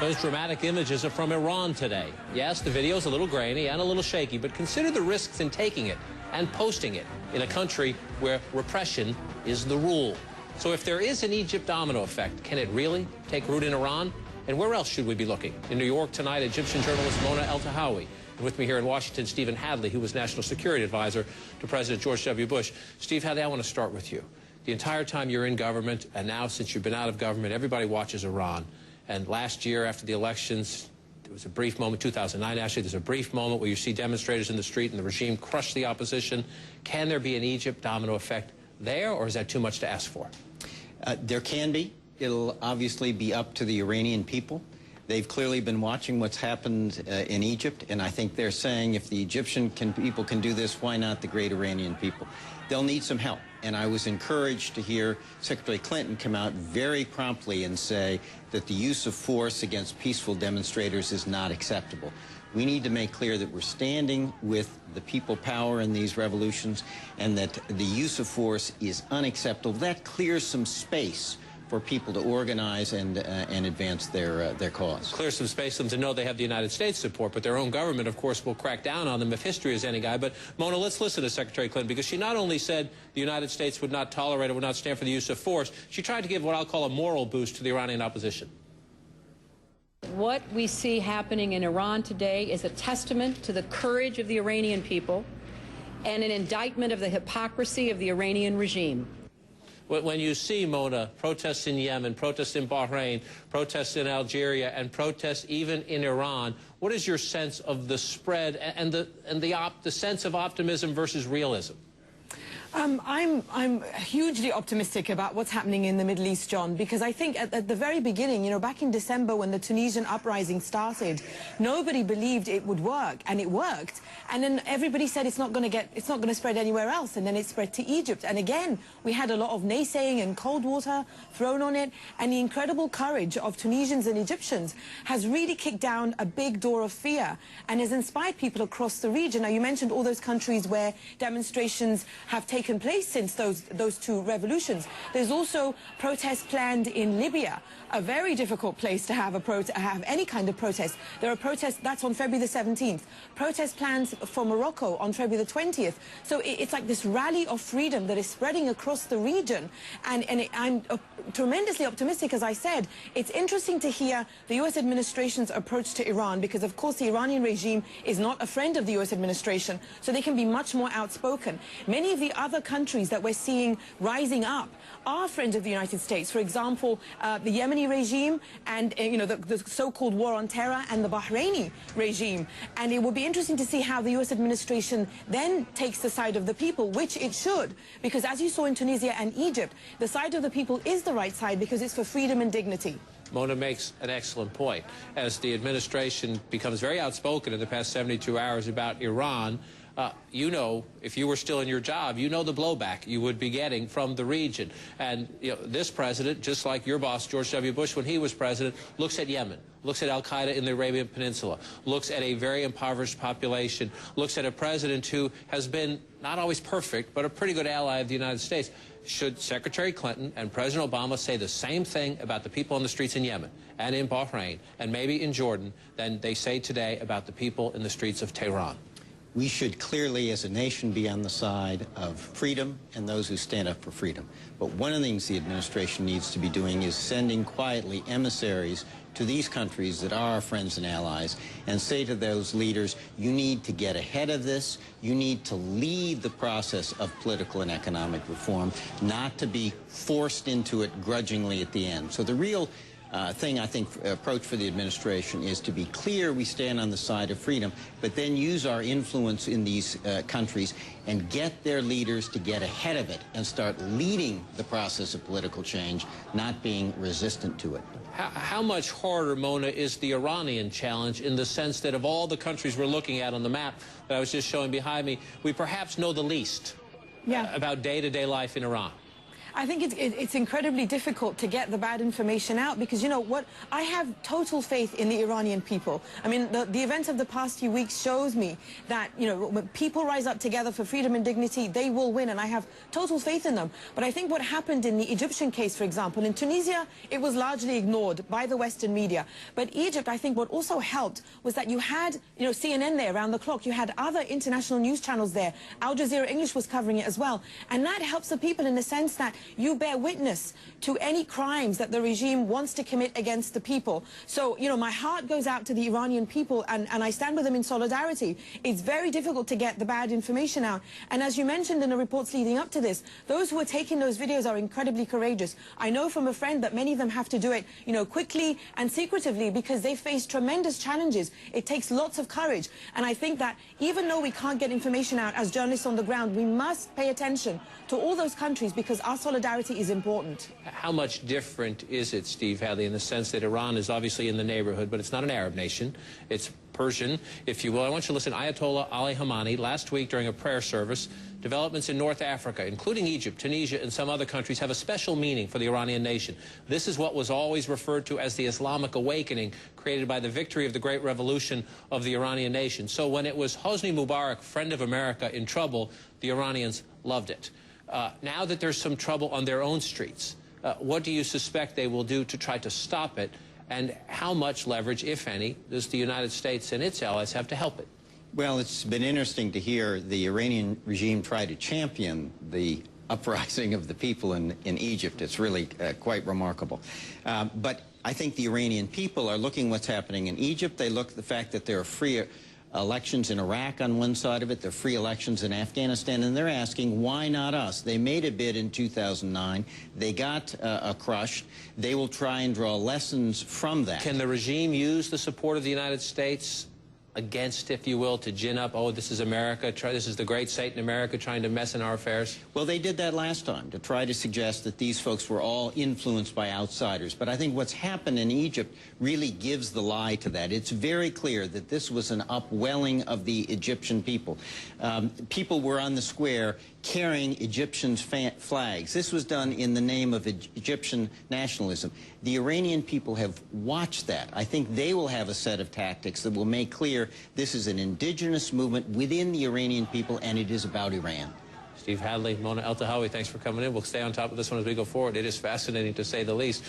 Those dramatic images are from Iran today. Yes, the video's a little grainy and a little shaky, but consider the risks in taking it and posting it in a country where repression is the rule. So if there is an Egypt domino effect, can it really take root in Iran? And where else should we be looking? In New York tonight, Egyptian journalist Mona Eltahawy. And with me here in Washington, Stephen Hadley, who was National Security Advisor to President George W. Bush. Steve Hadley, I want to start with you. The entire time you're in government, and now since you've been out of government, everybody watches Iran. And last year, after the elections, there was a brief moment, 2009 actually, there's a brief moment where you see demonstrators in the street and the regime crush the opposition. Can there be an Egypt domino effect there, or is that too much to ask for? There can be. It'll obviously be up to the Iranian people. They've clearly been watching what's happened in Egypt, and I think they're saying if the Egyptian people can do this, why not the great Iranian people? They'll need some help. And I was encouraged to hear Secretary Clinton come out very promptly and say that the use of force against peaceful demonstrators is not acceptable. We need to make clear that we're standing with the people power in these revolutions and that the use of force is unacceptable. That clears some space for people to organize and advance their cause. Clear some space for them to know they have the United States support, but their own government, of course, will crack down on them if history is any guide. But, Mona, let's listen to Secretary Clinton, because she not only said the United States would not tolerate or would not stand for the use of force, she tried to give what I'll call a moral boost to the Iranian opposition. What we see happening in Iran today is a testament to the courage of the Iranian people and an indictment of the hypocrisy of the Iranian regime. When you see, Mona, protests in Yemen, protests in Bahrain, protests in Algeria, and protests even in Iran, what is your sense of the spread and the sense of optimism versus realism? I'm hugely optimistic about what's happening in the Middle East, John, because I think at the very beginning, you know, back in December when the Tunisian uprising started, nobody believed it would work, and it worked. And then everybody said it's not going to spread anywhere else, and then it spread to Egypt. And again, we had a lot of naysaying and cold water thrown on it, and the incredible courage of Tunisians and Egyptians has really kicked down a big door of fear and has inspired people across the region. Now, you mentioned all those countries where demonstrations have taken place since those two revolutions. There's also protests planned in Libya, a very difficult place to have any kind of protest. There are protests, that's on February the 17th. Protest plans for Morocco on February the 20th. So it's like this rally of freedom that is spreading across the region. And I'm tremendously optimistic, as I said. It's interesting to hear the U.S. administration's approach to Iran, because of course the Iranian regime is not a friend of the U.S. administration, so they can be much more outspoken. Many of the other countries that we're seeing rising up are friends of the United States. For example, the Yemeni regime and you know, the so-called war on terror, and the Bahraini regime. And it will be interesting to see how the U.S. administration then takes the side of the people, which it should, because as you saw in Tunisia and Egypt, the side of the people is the right side because it's for freedom and dignity. Mona makes an excellent point. As the administration becomes very outspoken in the past 72 hours about Iran, you know, if you were still in your job, you know the blowback you would be getting from the region. And you know, this president, just like your boss, George W. Bush, when he was president, looks at Yemen, looks at al-Qaeda in the Arabian Peninsula, looks at a very impoverished population, looks at a president who has been not always perfect, but a pretty good ally of the United States. Should Secretary Clinton and President Obama say the same thing about the people on the streets in Yemen and in Bahrain and maybe in Jordan than they say today about the people in the streets of Tehran? We should clearly, as a nation, be on the side of freedom and those who stand up for freedom. But one of the things the administration needs to be doing is sending quietly emissaries to these countries that are our friends and allies and say to those leaders, you need to get ahead of this. You need to lead the process of political and economic reform, not to be forced into it grudgingly at the end. So the real thing, I think, approach for the administration is to be clear we stand on the side of freedom, but then use our influence in these countries and get their leaders to get ahead of it and start leading the process of political change, not being resistant to it. How much harder, Mona, is the Iranian challenge in the sense that of all the countries we're looking at on the map that I was just showing behind me, we perhaps know the least about day-to-day life in Iran? I think it's incredibly difficult to get the bad information out because, you know what, I have total faith in the Iranian people. I mean, the events of the past few weeks shows me that, you know, when people rise up together for freedom and dignity, they will win, and I have total faith in them. But I think what happened in the Egyptian case, for example, in Tunisia, it was largely ignored by the Western media. But Egypt, I think what also helped was that you had, you know, CNN there around the clock. You had other international news channels there. Al Jazeera English was covering it as well. And that helps the people in the sense that you bear witness to any crimes that the regime wants to commit against the people. So, you know, my heart goes out to the Iranian people, and I stand with them in solidarity. It's very difficult to get the bad information out. And as you mentioned in the reports leading up to this, those who are taking those videos are incredibly courageous. I know from a friend that many of them have to do it, you know, quickly and secretively because they face tremendous challenges. It takes lots of courage. And I think that even though we can't get information out as journalists on the ground, we must pay attention to all those countries because our solidarity is important. How much different is it, Steve Hadley, in the sense that Iran is obviously in the neighborhood, but it's not an Arab nation. It's Persian, if you will. I want you to listen. Ayatollah Ali Khamenei, last week during a prayer service, developments in North Africa, including Egypt, Tunisia, and some other countries, have a special meaning for the Iranian nation. This is what was always referred to as the Islamic awakening, created by the victory of the great revolution of the Iranian nation. So when it was Hosni Mubarak, friend of America, in trouble, the Iranians loved it. Now that there's some trouble on their own streets, what do you suspect they will do to try to stop it? And how much leverage, if any, does the United States and its allies have to help it? Well, it's been interesting to hear the Iranian regime try to champion the uprising of the people in Egypt. It's really quite remarkable. But I think the Iranian people are looking what's happening in Egypt. They look at the fact that there are free elections in Iraq on one side of it, there are free elections in Afghanistan, and they're asking, why not us? They made a bid in 2009. They got crushed. They will try and draw lessons from that. Can the regime use the support of the United States against, if you will, to gin up, oh, this is America, this is the great Satan America trying to mess in our affairs? Well, they did that last time, to try to suggest that these folks were all influenced by outsiders. But I think what's happened in Egypt really gives the lie to that. It's very clear that this was an upwelling of the Egyptian people. People were on the square carrying Egyptian flags. This was done in the name of Egyptian nationalism. The Iranian people have watched that. I think they will have a set of tactics that will make clear this is an indigenous movement within the Iranian people, and it is about Iran. Steve Hadley, Mona Eltahawy, thanks for coming in. We'll stay on top of this one as we go forward. It is fascinating, to say the least.